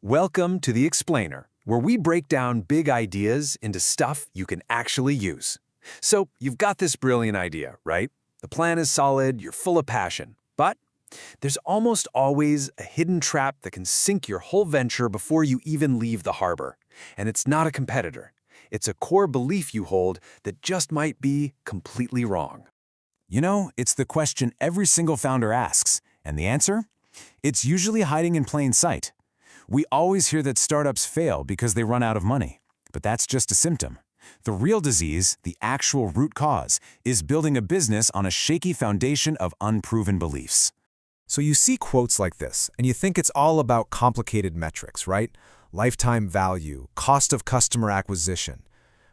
Welcome to The Explainer, where we break down big ideas into stuff you can actually use. So, you've got this brilliant idea, right? The plan is solid, you're full of passion. But there's almost always a hidden trap that can sink your whole venture before you even leave the harbor. And it's not a competitor. It's a core belief you hold that just might be completely wrong. You know, it's the question every single founder asks. And the answer? It's usually hiding in plain sight. We always hear that startups fail because they run out of money. But that's just a symptom. The real disease, the actual root cause, is building a business on a shaky foundation of unproven beliefs. So you see quotes like this, and you think it's all about complicated metrics, right? Lifetime value, cost of customer acquisition.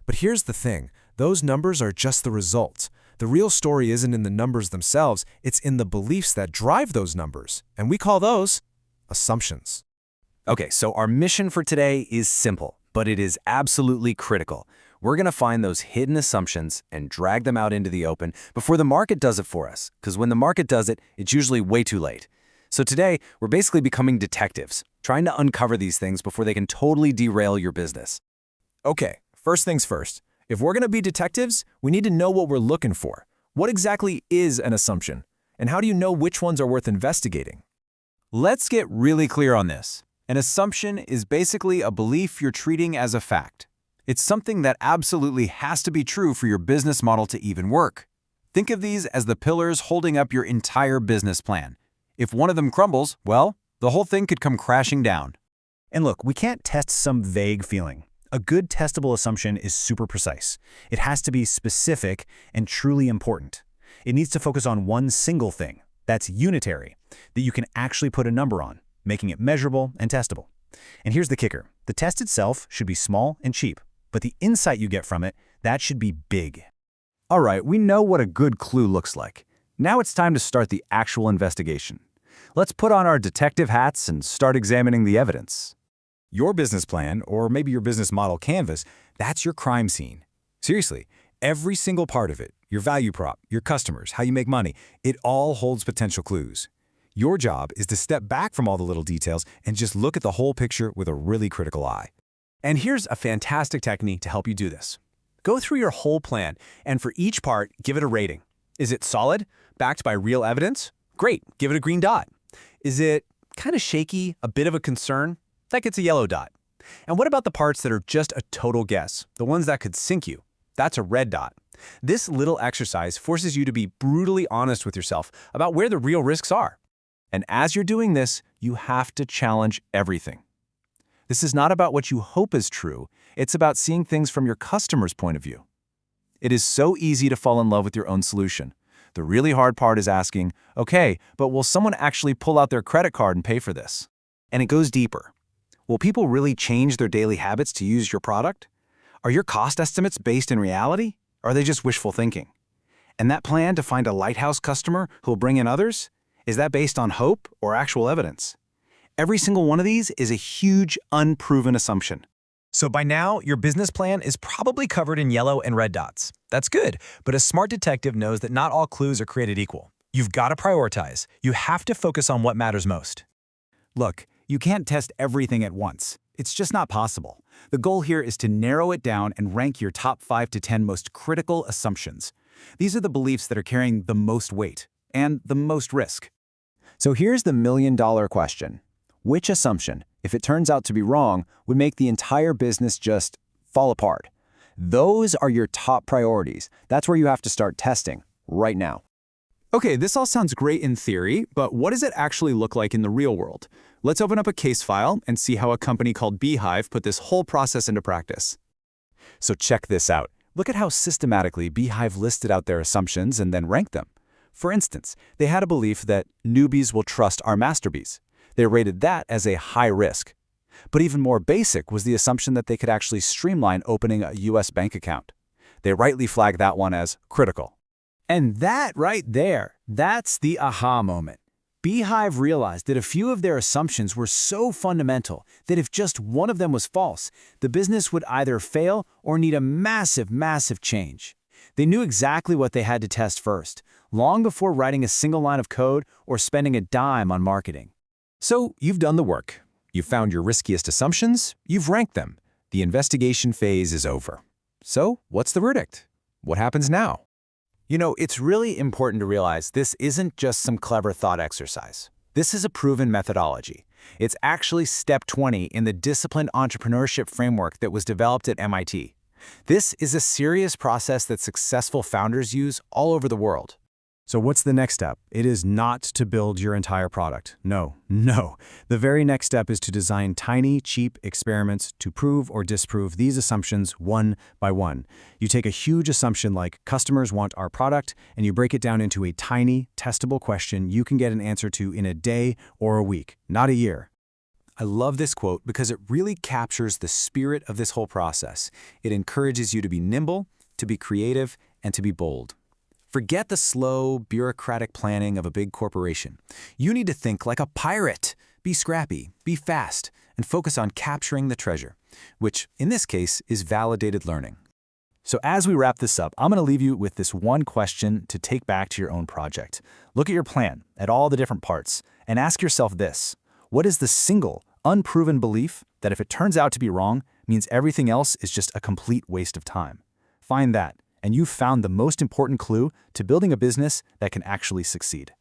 But here's the thing, those numbers are just the result. The real story isn't in the numbers themselves, it's in the beliefs that drive those numbers. And we call those assumptions. Okay, so our mission for today is simple, but it is absolutely critical. We're going to find those hidden assumptions and drag them out into the open before the market does it for us, because when the market does it, it's usually way too late. So today, we're basically becoming detectives, trying to uncover these things before they can totally derail your business. Okay, first things first. If we're going to be detectives, we need to know what we're looking for. What exactly is an assumption? And how do you know which ones are worth investigating? Let's get really clear on this. An assumption is basically a belief you're treating as a fact. It's something that absolutely has to be true for your business model to even work. Think of these as the pillars holding up your entire business plan. If one of them crumbles, well, the whole thing could come crashing down. And look, we can't test some vague feeling. A good testable assumption is super precise. It has to be specific and truly important. It needs to focus on one single thing that's unitary, that you can actually put a number on, making it measurable and testable. And here's the kicker. The test itself should be small and cheap, but the insight you get from it, that should be big. All right, we know what a good clue looks like. Now it's time to start the actual investigation. Let's put on our detective hats and start examining the evidence. Your business plan, or maybe your business model canvas, that's your crime scene. Seriously, every single part of it, your value prop, your customers, how you make money, it all holds potential clues. Your job is to step back from all the little details and just look at the whole picture with a really critical eye. And here's a fantastic technique to help you do this. Go through your whole plan, and for each part, give it a rating. Is it solid, backed by real evidence? Great, give it a green dot. Is it kind of shaky, a bit of a concern? That gets a yellow dot. And what about the parts that are just a total guess, the ones that could sink you? That's a red dot. This little exercise forces you to be brutally honest with yourself about where the real risks are. And as you're doing this, you have to challenge everything. This is not about what you hope is true, it's about seeing things from your customer's point of view. It is so easy to fall in love with your own solution. The really hard part is asking, okay, but will someone actually pull out their credit card and pay for this? And it goes deeper. Will people really change their daily habits to use your product? Are your cost estimates based in reality? Or are they just wishful thinking? And that plan to find a lighthouse customer who will bring in others? Is that based on hope or actual evidence? Every single one of these is a huge, unproven assumption. So by now, your business plan is probably covered in yellow and red dots. That's good, but a smart detective knows that not all clues are created equal. You've got to prioritize. You have to focus on what matters most. Look, you can't test everything at once. It's just not possible. The goal here is to narrow it down and rank your top 5 to 10 most critical assumptions. These are the beliefs that are carrying the most weight and the most risk. So here's the million-dollar question. Which assumption, if it turns out to be wrong, would make the entire business just fall apart? Those are your top priorities. That's where you have to start testing right now. Okay, this all sounds great in theory, but what does it actually look like in the real world? Let's open up a case file and see how a company called Beehive put this whole process into practice. So check this out. Look at how systematically Beehive listed out their assumptions and then ranked them. For instance, they had a belief that newbies will trust our masterpiece. They rated that as a high risk. But even more basic was the assumption that they could actually streamline opening a US bank account. They rightly flagged that one as critical. And that right there, that's the aha moment. Beehive realized that a few of their assumptions were so fundamental that if just one of them was false, the business would either fail or need a massive, massive change. They knew exactly what they had to test first, long before writing a single line of code or spending a dime on marketing. So you've done the work. You've found your riskiest assumptions, you've ranked them. The investigation phase is over. So, what's the verdict? What happens now? It's really important to realize this isn't just some clever thought exercise. This is a proven methodology. It's actually step 20 in the disciplined entrepreneurship framework that was developed at MIT. This is a serious process that successful founders use all over the world. So what's the next step? It is not to build your entire product. No. The very next step is to design tiny, cheap experiments to prove or disprove these assumptions one by one. You take a huge assumption like customers want our product, and you break it down into a tiny, testable question you can get an answer to in a day or a week, not a year. I love this quote because it really captures the spirit of this whole process. It encourages you to be nimble, to be creative, and to be bold. Forget the slow, bureaucratic planning of a big corporation. You need to think like a pirate. Be scrappy, be fast, and focus on capturing the treasure, which, in this case, is validated learning. So as we wrap this up, I'm going to leave you with this one question to take back to your own project. Look at your plan, at all the different parts, and ask yourself this. What is the single, unproven belief that if it turns out to be wrong, means everything else is just a complete waste of time? Find that, and you've found the most important clue to building a business that can actually succeed.